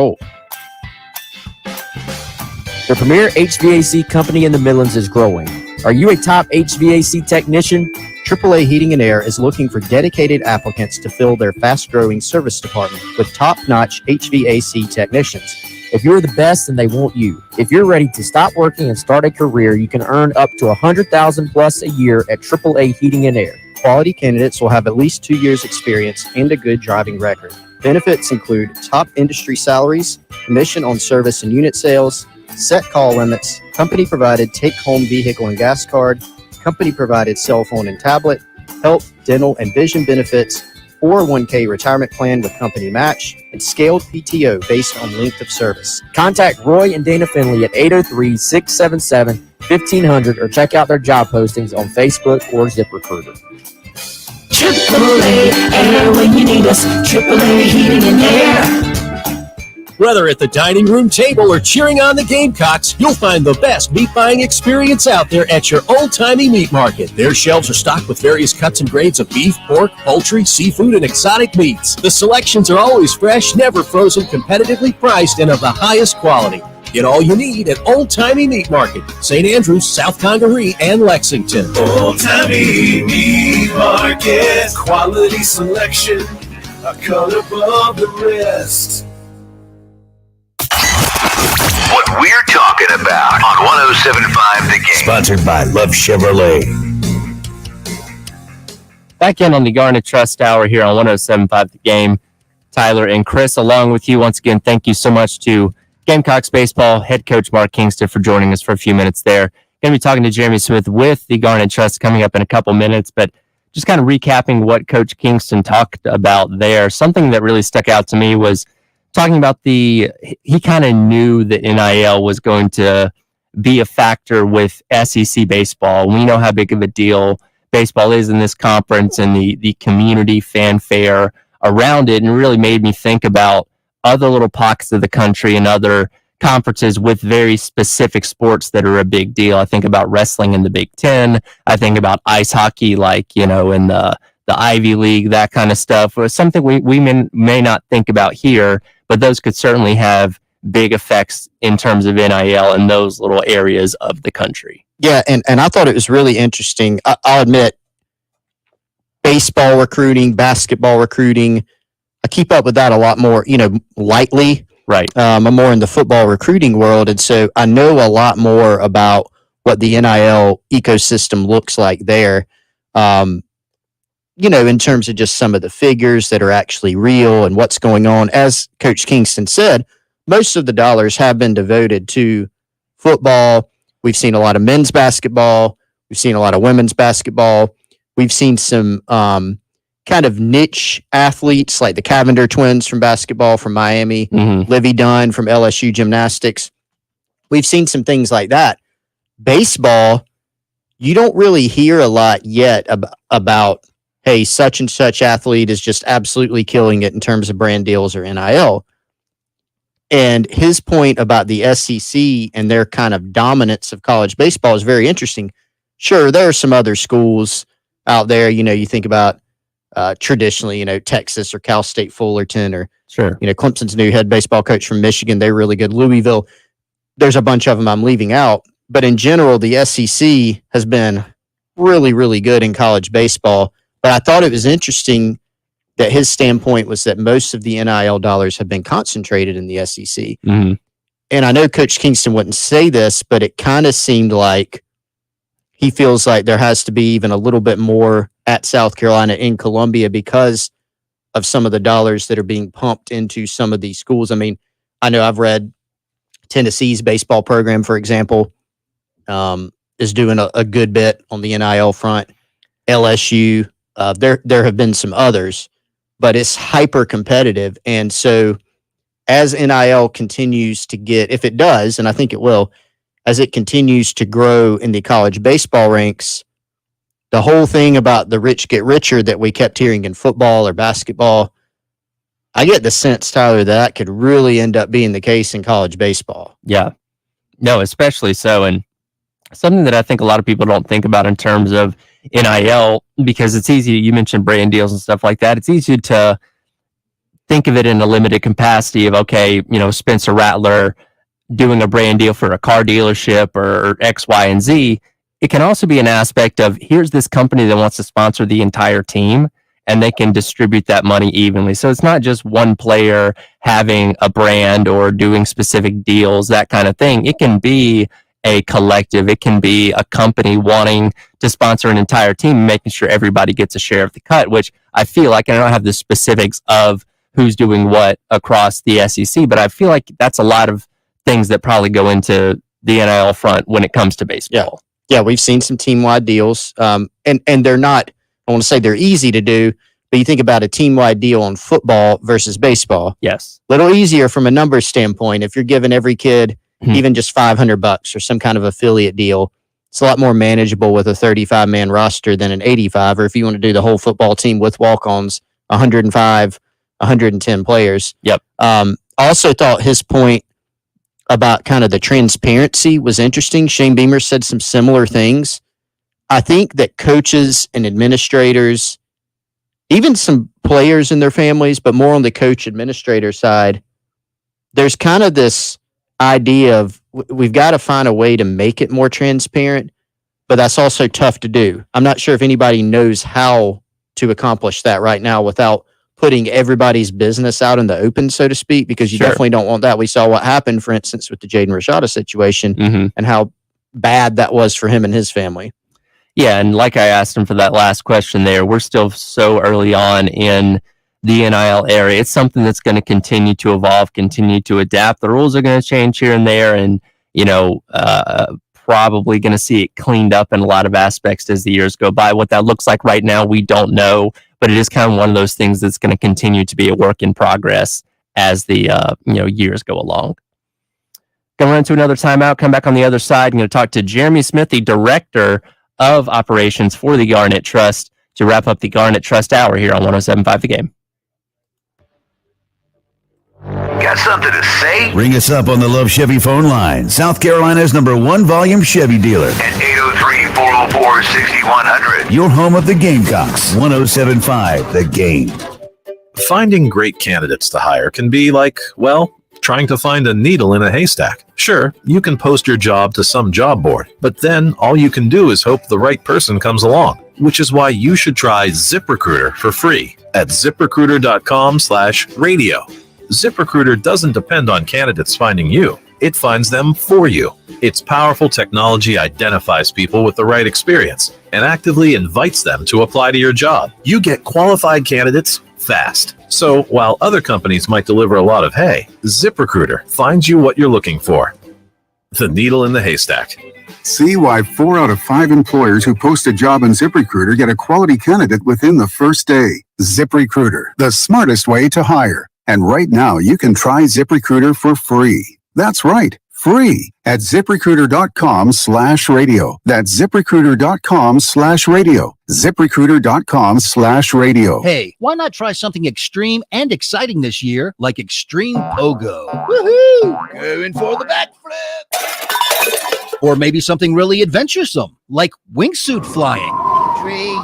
The premier HVAC company in the Midlands is growing. Are you a top HVAC technician? AAA Heating and Air is looking for dedicated applicants to fill their fast-growing service department with top-notch HVAC technicians. If you're the best, then they want you. If you're ready to stop working and start a career, you can earn up to $100,000 plus a year at AAA Heating and Air. Quality candidates will have at least 2 years experience and a good driving record. Benefits include top industry salaries, commission on service and unit sales, set call limits, company-provided take-home vehicle and gas card, company-provided cell phone and tablet, health, dental, and vision benefits, 401k retirement plan with company match, and scaled PTO based on length of service. Contact Roy and Dana Finley at 803-677-1500 or check out their job postings on Facebook or ZipRecruiter. AAA Air when you need us. AAA Heating and Air. Whether at the dining room table or cheering on the Gamecocks, you'll find the best meat buying experience out there at your old-timey meat market. Their shelves are stocked with various cuts and grades of beef, pork, poultry, seafood, and exotic meats. The selections are always fresh, never frozen, competitively priced, and of the highest quality. Get all you need at Old Timey Meat Market, St. Andrews, South Congaree, and Lexington. Old Timey Meat Market. Quality selection, a color above the rest. What we're talking about on 107.5 The Game. Sponsored by Love Chevrolet. Back in on the Garnet Trust Hour here on 107.5 The Game. Tyler and Chris along with you. Once again, thank you so much to Gamecocks baseball head coach Mark Kingston for joining us for a few minutes there. Going to be talking to Jeremy Smith with the Garnet Trust coming up in a couple minutes, but just kind of recapping what Coach Kingston talked about there. Something that really stuck out to me was talking about he kind of knew that NIL was going to be a factor with SEC baseball. We know how big of a deal baseball is in this conference and the community fanfare around it, and it really made me think about other little pockets of the country and other conferences with very specific sports that are a big deal. I think about wrestling in the Big Ten. I think about ice hockey, like, in the Ivy League, that kind of stuff. Or something we may not think about here, but those could certainly have big effects in terms of NIL in those little areas of the country. Yeah, and I thought it was really interesting. I'll admit, baseball recruiting, basketball recruiting, I keep up with that a lot more, lightly Right. I'm more in the football recruiting world, and so I know a lot more about what the NIL ecosystem looks like there. In terms of just some of the figures that are actually real and what's going on. As Coach Kingston said, most of the dollars have been devoted to football. We've seen a lot of men's basketball. We've seen a lot of women's basketball. We've seen some kind of niche athletes like the Cavender twins from basketball from Miami, Livy Dunn from LSU gymnastics. We've seen some things like that. Baseball, you don't really hear a lot yet about, hey, such and such athlete is just absolutely killing it in terms of brand deals or NIL. And his point about the SEC and their kind of dominance of college baseball is very interesting. Sure, there are some other schools out there, you think about traditionally, Texas or Cal State Fullerton or, Clemson's new head baseball coach from Michigan. They're really good. Louisville, there's a bunch of them I'm leaving out. But in general, the SEC has been really, really good in college baseball. But I thought it was interesting that his standpoint was that most of the NIL dollars have been concentrated in the SEC. And I know Coach Kingston wouldn't say this, but it kind of seemed like he feels like there has to be even a little bit more at South Carolina in Columbia because of some of the dollars that are being pumped into some of these schools. I mean, I know I've read Tennessee's baseball program, for example, is doing a good bit on the NIL front. LSU, there have been some others, but it's hyper competitive. And so as NIL continues to get, if it does, and I think it will, as it continues to grow in the college baseball ranks, the whole thing about the rich get richer that we kept hearing in football or basketball, I get the sense, Tyler, that could really end up being the case in college baseball. Yeah. No, especially so. And something that I think a lot of people don't think about in terms of NIL, because it's easy, you mentioned brand deals and stuff like that. It's easy to think of it in a limited capacity of, okay, Spencer Rattler doing a brand deal for a car dealership or X, Y, and Z. It can also be an aspect of, here's this company that wants to sponsor the entire team, and they can distribute that money evenly. So it's not just one player having a brand or doing specific deals, that kind of thing. It can be a collective. It can be a company wanting to sponsor an entire team, making sure everybody gets a share of the cut, which I feel like, and I don't have the specifics of who's doing what across the SEC, but I feel like that's a lot of things that probably go into the NIL front when it comes to baseball. Yeah, we've seen some team-wide deals, and they're not, I want to say they're easy to do, but you think about a team-wide deal on football versus baseball. Yes. A little easier from a numbers standpoint. If you're giving every kid even just $500 or some kind of affiliate deal, it's a lot more manageable with a 35-man roster than an 85, or if you want to do the whole football team with walk-ons, 105, 110 players. Yep. Also thought his point about kind of the transparency was interesting. Shane Beamer said some similar things. I think that coaches and administrators, even some players and their families, but more on the coach administrator side, there's kind of this idea of we've got to find a way to make it more transparent, but that's also tough to do. I'm not sure if anybody knows how to accomplish that right now without putting everybody's business out in the open, so to speak, because you definitely don't want that. We saw what happened, for instance, with the Jaden Rashada situation and how bad that was for him and his family. Yeah, and like I asked him for that last question there, we're still so early on in the NIL area. It's something that's going to continue to evolve, continue to adapt. The rules are going to change here and there, and probably going to see it cleaned up in a lot of aspects as the years go by. What that looks like right now, we don't know, but it is kind of one of those things that's going to continue to be a work in progress as the years go along. Going to run into another timeout, come back on the other side. I'm going to talk to Jeremy Smith, the Director of Operations for the Garnet Trust, to wrap up the Garnet Trust Hour here on 107.5 The Game. Got something to say? Ring us up on the Love Chevy phone line. South Carolina's #1 volume Chevy dealer. At 803-404-6100. Your home of the Gamecocks. 107.5 The Game. Finding great candidates to hire can be like, well, trying to find a needle in a haystack. Sure, you can post your job to some job board, but then all you can do is hope the right person comes along, which is why you should try ZipRecruiter for free at ZipRecruiter.com/radio. ZipRecruiter doesn't depend on candidates finding you. It finds them for you. Its powerful technology identifies people with the right experience and actively invites them to apply to your job. You get qualified candidates fast. So while other companies might deliver a lot of hay, ZipRecruiter finds you what you're looking for. The needle in the haystack. See why 4 out of 5 employers who post a job on ZipRecruiter get a quality candidate within the first day. ZipRecruiter, the smartest way to hire. And right now, you can try ZipRecruiter for free. That's right, free at ZipRecruiter.com/radio. That's ZipRecruiter.com/radio. ZipRecruiter.com/radio. Hey, why not try something extreme and exciting this year, like Extreme Pogo? Woohoo! Going for the backflip. Or maybe something really adventuresome, like wingsuit flying. Tree.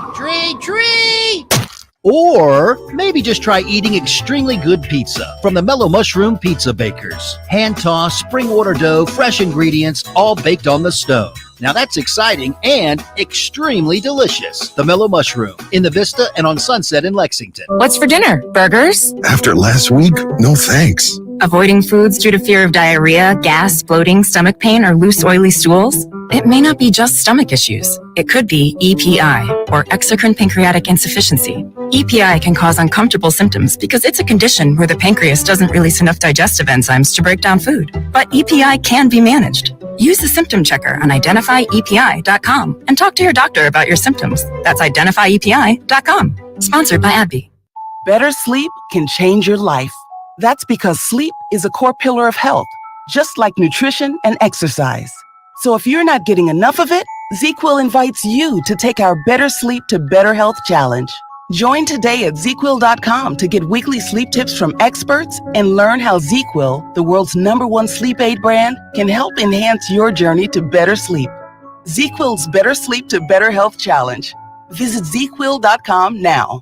Or maybe just try eating extremely good pizza from the Mellow Mushroom Pizza Bakers. Hand-tossed, spring water dough, fresh ingredients, all baked on the stone. Now that's exciting and extremely delicious. The Mellow Mushroom in the Vista and on Sunset in Lexington. What's for dinner? Burgers? After last week, no thanks. Avoiding foods due to fear of diarrhea, gas, bloating, stomach pain, or loose, oily stools? It may not be just stomach issues. It could be EPI, or exocrine pancreatic insufficiency. EPI can cause uncomfortable symptoms because it's a condition where the pancreas doesn't release enough digestive enzymes to break down food. But EPI can be managed. Use the symptom checker on identifyepi.com and talk to your doctor about your symptoms. That's identifyepi.com. Sponsored by AbbVie. Better sleep can change your life. That's because sleep is a core pillar of health, just like nutrition and exercise. So if you're not getting enough of it, ZQL invites you to take our Better Sleep to Better Health Challenge. Join today at ZQL.com to get weekly sleep tips from experts and learn how ZQL, the world's #1 sleep aid brand, can help enhance your journey to better sleep. ZQL's Better Sleep to Better Health Challenge. Visit ZQL.com now.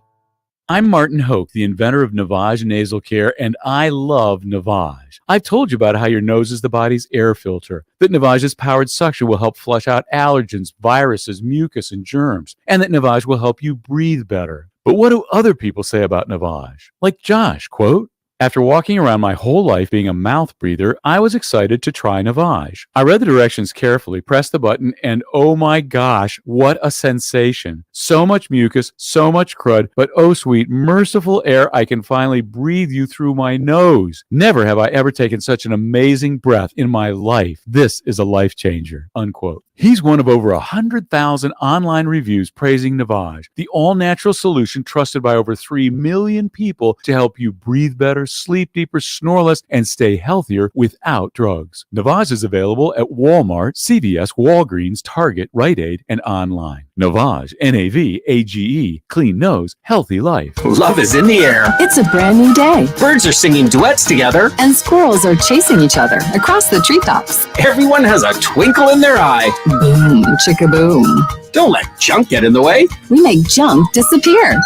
I'm Martin Hoke, the inventor of Navage Nasal Care, and I love Navage. I've told you about how your nose is the body's air filter, that Navage's powered suction will help flush out allergens, viruses, mucus, and germs, and that Navage will help you breathe better. But what do other people say about Navage? Like Josh, quote, "After walking around my whole life being a mouth breather, I was excited to try Navage. I read the directions carefully, pressed the button, and oh my gosh, what a sensation. So much mucus, so much crud, but oh sweet, merciful air, I can finally breathe you through my nose. Never have I ever taken such an amazing breath in my life. This is a life changer," unquote. He's one of over 100,000 online reviews praising Navage, the all-natural solution trusted by over 3 million people to help you breathe better, sleep deeper, snore less, and stay healthier without drugs. Navage is available at Walmart, CVS, Walgreens, Target, Rite Aid, and online. Navage, Navage, clean nose, healthy life. Love is in the air. It's a brand new day. Birds are singing duets together. And squirrels are chasing each other across the treetops. Everyone has a twinkle in their eye. Boom, chicka-boom. Don't let junk get in the way. We make junk disappear.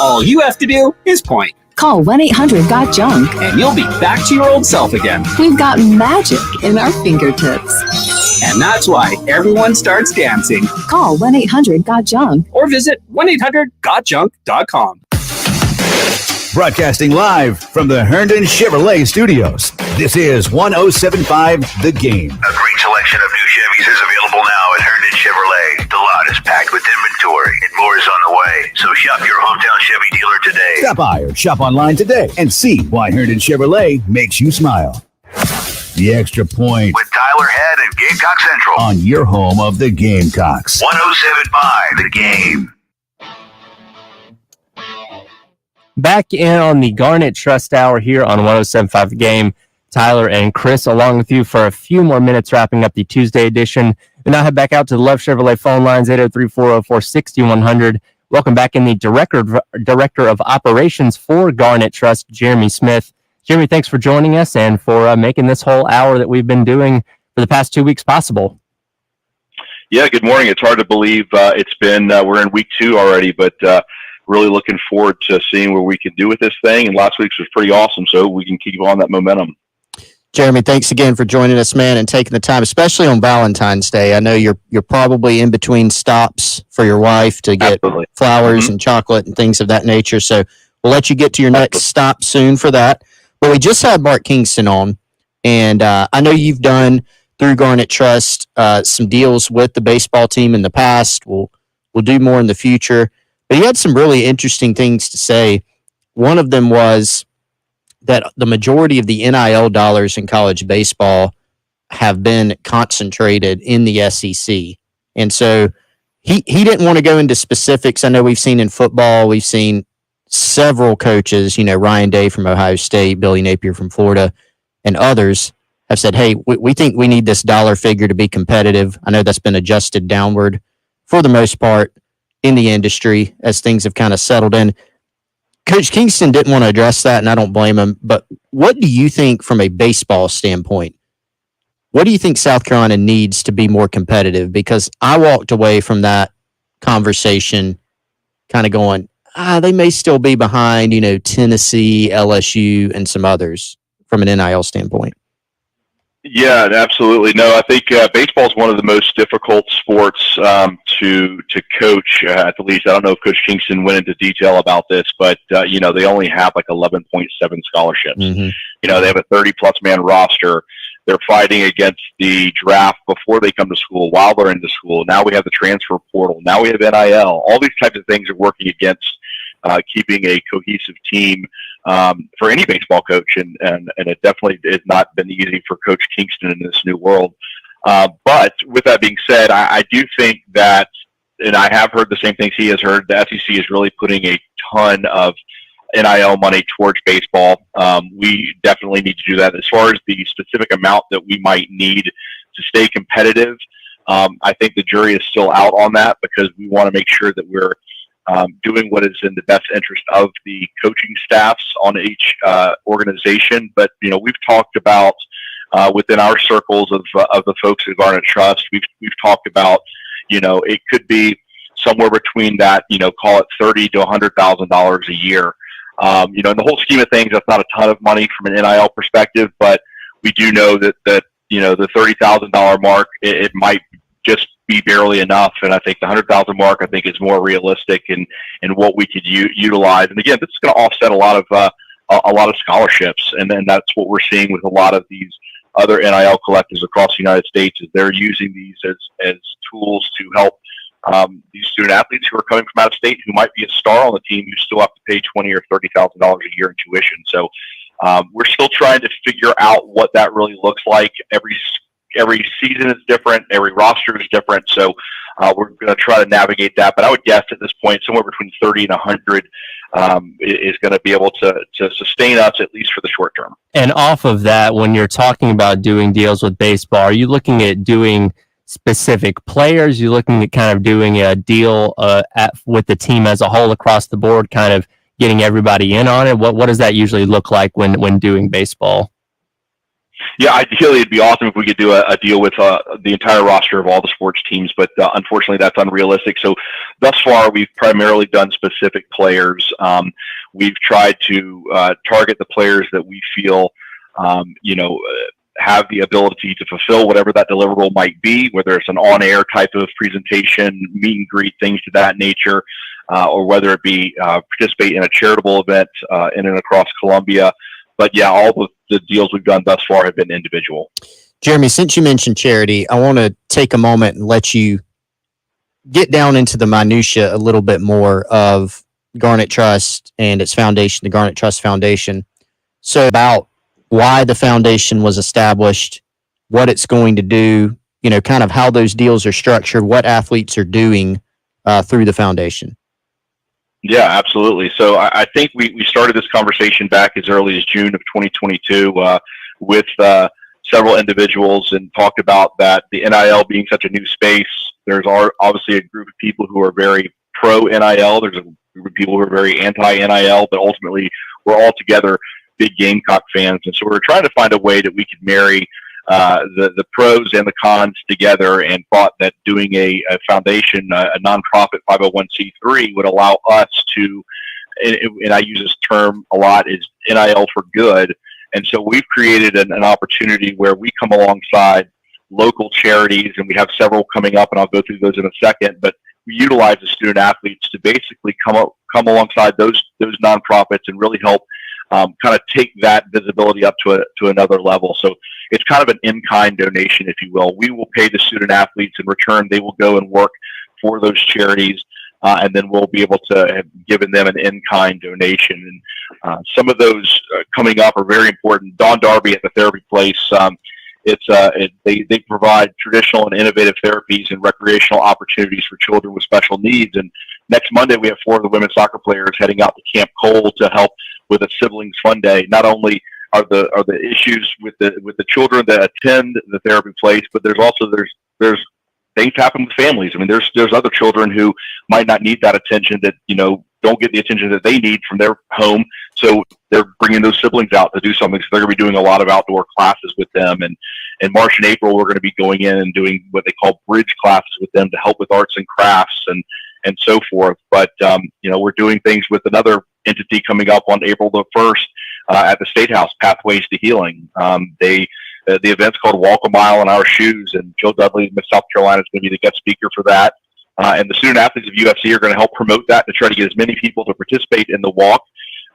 All you have to do is point. Call 1-800-GOT-JUNK. And you'll be back to your old self again. We've got magic in our fingertips. And that's why everyone starts dancing. Call 1-800-GOT-JUNK. Or visit 1-800-GOTJUNK.com. Broadcasting live from the Herndon Chevrolet Studios. This is 107.5 The Game. A great selection of new Chevys is available now at Herndon Chevrolet. The lot is packed with inventory and more is on the way. So shop your hometown Chevy dealer today. Stop by or shop online today and see why Herndon Chevrolet makes you smile. The Extra Point with Tyler Head and Gamecock Central on your home of the Gamecocks. 107.5 The Game. Back in on the Garnet Trust Hour here on 107.5 The Game. Tyler and Chris along with you for a few more minutes wrapping up the Tuesday edition. And now head back out to the Love Chevrolet phone lines, 803-404-6100. Welcome back in the Director of Operations for Garnet Trust, Jeremy Smith. Jeremy, thanks for joining us and for making this whole hour that we've been doing for the past 2 weeks possible. Yeah, good morning. It's hard to believe it's been, we're in week 2 already, but really looking forward to seeing what we can do with this thing. And last week's was pretty awesome, so we can keep on that momentum. Jeremy, thanks again for joining us, man, and taking the time, especially on Valentine's Day. I know you're probably in between stops for your wife to get flowers and chocolate and things of that nature. So we'll let you get to your next stop soon for that. Well, we just had Mark Kingston on, and I know you've done through Garnet Trust some deals with the baseball team in the past. We'll do more in the future. But he had some really interesting things to say. One of them was that the majority of the NIL dollars in college baseball have been concentrated in the SEC. And so he didn't want to go into specifics. I know we've seen in football, we've seen several coaches, Ryan Day from Ohio State, Billy Napier from Florida, and others have said, hey, we think we need this dollar figure to be competitive. I know that's been adjusted downward for the most part in the industry as things have kind of settled in. Coach Kingston didn't want to address that, and I don't blame him. But what do you think from a baseball standpoint? What do you think South Carolina needs to be more competitive? Because I walked away from that conversation kind of going, they may still be behind, Tennessee, LSU, and some others from an NIL standpoint. Yeah, absolutely. No, I think baseball is one of the most difficult sports to coach. At the least, I don't know if Coach Kingston went into detail about this, but they only have like 11.7 scholarships. Mm-hmm. They have a 30-plus man roster. They're fighting against the draft before they come to school, while they're into school. Now we have the transfer portal. Now we have NIL. All these types of things are working against keeping a cohesive team for any baseball coach, and it definitely has not been easy for Coach Kingston in this new world. But with that being said, I do think that, and I have heard the same things he has heard, the SEC is really putting a ton of NIL money towards baseball. We definitely need to do that. As far as the specific amount that we might need to stay competitive, I think the jury is still out on that, because we want to make sure that we're doing what is in the best interest of the coaching staffs on each organization. But we've talked about within our circles of the folks at Garnet Trust, we've talked about it could be somewhere between that call it $30,000 to $100,000 a year. In the whole scheme of things, that's not a ton of money from an NIL perspective, but we do know that the $30,000 mark, it might just be barely enough, and I think the 100,000 mark, I think, is more realistic and what we could utilize. And again, this is going to offset a lot of scholarships, and then that's what we're seeing with a lot of these other NIL collectives across the United States, is they're using these as tools to help these student athletes who are coming from out of state, who might be a star on the team, who still have to pay $20,000 or $30,000 a year in tuition. So we're still trying to figure out what that really looks like. Every season is different. Every roster is different. So we're going to try to navigate that. But I would guess at this point, somewhere between 30 and 100 is going to be able to sustain us, at least for the short term. And off of that, when you're talking about doing deals with baseball, are you looking at doing specific players? You're looking at kind of doing a deal with the team as a whole across the board, kind of getting everybody in on it? What does that usually look like when doing baseball? Yeah, ideally it'd be awesome if we could do a deal with the entire roster of all the sports teams, but unfortunately that's unrealistic. So thus far we've primarily done specific players. We've tried to target the players that we feel have the ability to fulfill whatever that deliverable might be, whether it's an on-air type of presentation, meet and greet, things to that nature, or whether it be participate in a charitable event in and across Columbia. But yeah, all the deals we've done thus far have been individual. Jeremy, since you mentioned charity, I want to take a moment and let you get down into the minutia a little bit more of Garnet Trust and its foundation, the Garnet Trust Foundation. So about why the foundation was established, what it's going to do, kind of how those deals are structured, what athletes are doing through the foundation. Yeah, absolutely. So I think we started this conversation back as early as June of 2022 with several individuals, and talked about that the NIL being such a new space. There's obviously a group of people who are very pro-NIL. There's a group of people who are very anti-NIL, but ultimately we're all together big Gamecock fans. And so we're trying to find a way that we could marry the pros and the cons together, and thought that doing a foundation, a nonprofit 501c3 would allow us to, and I use this term a lot, is NIL for good. And so we've created an opportunity where we come alongside local charities, and we have several coming up, and I'll go through those in a second, but we utilize the student athletes to basically come alongside those nonprofits and really help kind of take that visibility up to another level. So it's kind of an in-kind donation, if you will. We will pay the student athletes. In return, they will go and work for those charities, and then we'll be able to have given them an in-kind donation. And some of those coming up are very important. Dawn Darby at the Therapy Place. They provide traditional and innovative therapies and recreational opportunities for children with special needs. And next Monday, we have 4 of the women's soccer players heading out to Camp Cole to help with a siblings fun day. Not only are the issues with the children that attend the Therapy Place, but there's things happen with families. I mean, there's other children who might not need that attention, that don't get the attention that they need from their home. So they're bringing those siblings out to do something. So they're going to be doing a lot of outdoor classes with them. And in March and April, we're going to be going in and doing what they call bridge classes with them to help with arts and crafts and so forth. But, we're doing things with another entity coming up on April the 1st at the State House, Pathways to Healing. The event's called Walk a Mile in Our Shoes, and Joe Dudley, Miss South Carolina, is going to be the guest speaker for that. And the student athletes of UFC are going to help promote that to try to get as many people to participate in the walk.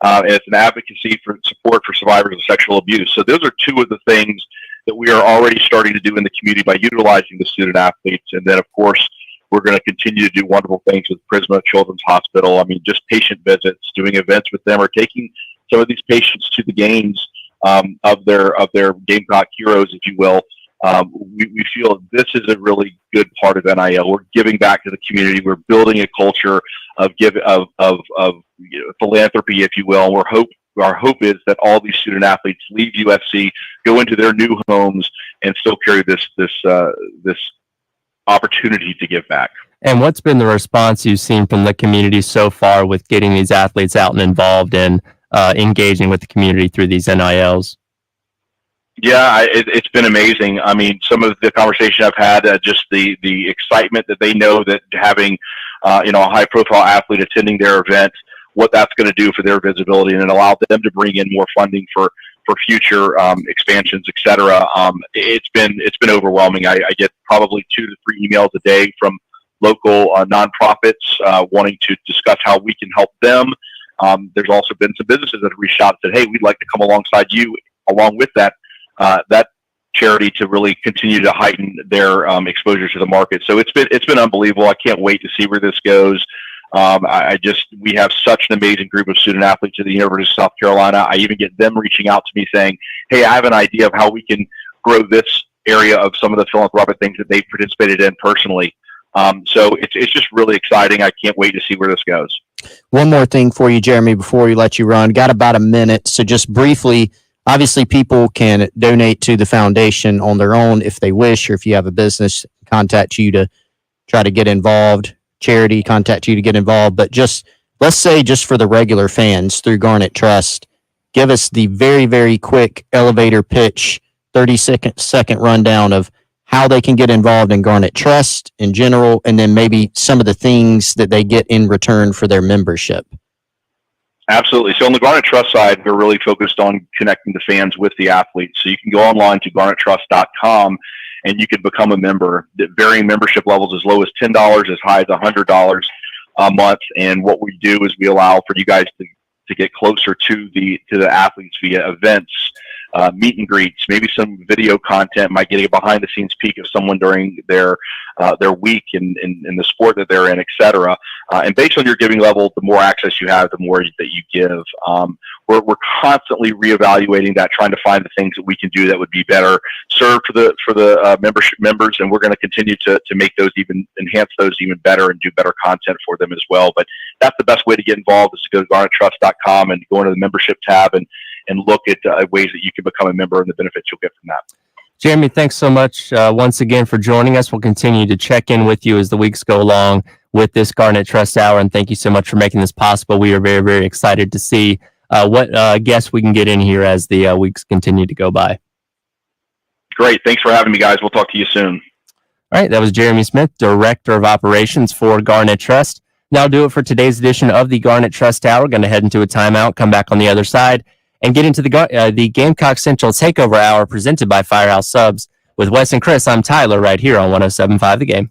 And it's an advocacy for support for survivors of sexual abuse. So those are 2 of the things that we are already starting to do in the community by utilizing the student athletes. And then, of course, we're going to continue to do wonderful things with Prisma Children's Hospital. I mean, just patient visits, doing events with them, or taking some of these patients to the games of their Gamecock heroes, if you will. We feel this is a really good part of NIL. We're giving back to the community. We're building a culture of philanthropy, if you will. And our hope is that all these student athletes leave UFC, go into their new homes, and still carry this opportunity to give back. And what's been the response you've seen from the community so far with getting these athletes out and involved in engaging with the community through these NILs? Yeah, it's been amazing. I mean, some of the conversation I've had, just the excitement that they know that having, a high-profile athlete attending their event, what that's going to do for their visibility, and it allowed them to bring in more funding for future expansions, et cetera. It's been overwhelming. I get probably 2 to 3 emails a day from local nonprofits wanting to discuss how we can help them. There's also been some businesses that have reached out and said, "Hey, we'd like to come alongside you, along with that charity, to really continue to heighten their exposure to the market." So it's been unbelievable. I can't wait to see where this goes. We have such an amazing group of student athletes at the University of South Carolina. I even get them reaching out to me saying, "Hey, I have an idea of how we can grow this area of some of the philanthropic things that they participated in personally." So it's just really exciting. I can't wait to see where this goes. One more thing for you, Jeremy, before we let you run. Got about a minute. So just briefly, obviously people can donate to the foundation on their own if they wish, or if you have a business, contact you to try to get involved. Charity, contact you to get involved. But let's say for the regular fans through Garnet Trust, give us the very, very quick elevator pitch, 30-second rundown of how they can get involved in Garnet Trust in general, and then maybe some of the things that they get in return for their membership. Absolutely. So on the Garnet Trust side, we're really focused on connecting the fans with the athletes. So you can go online to GarnetTrust.com and you can become a member. The varying membership levels as low as $10, as high as $100 a month. And what we do is we allow for you guys to get closer to the athletes via events, meet and greets, maybe some video content, might get a behind the scenes peek of someone during their week in the sport that they're in, et cetera. And based on your giving level, the more access you have, the more that you give. We're constantly reevaluating that, trying to find the things that we can do that would be better served for the membership members, and we're going to continue to enhance those even better and do better content for them as well. But that's the best way to get involved, is to go to GarnetTrust.com and go into the membership tab and look at ways that you can become a member and the benefits you'll get from that. Jeremy, thanks so much once again for joining us. We'll continue to check in with you as the weeks go along with this Garnet Trust Hour, and thank you so much for making this possible. We are very, very excited to see what guests we can get in here as the weeks continue to go by. Great. Thanks for having me, guys. We'll talk to you soon. All right. That was Jeremy Smith, Director of Operations for Garnet Trust. That'll do it for today's edition of the Garnet Trust Hour. We're going to head into a timeout, come back on the other side, and get into the Gamecock Central Takeover Hour presented by Firehouse Subs. With Wes and Chris, I'm Tyler right here on 107.5 The Game.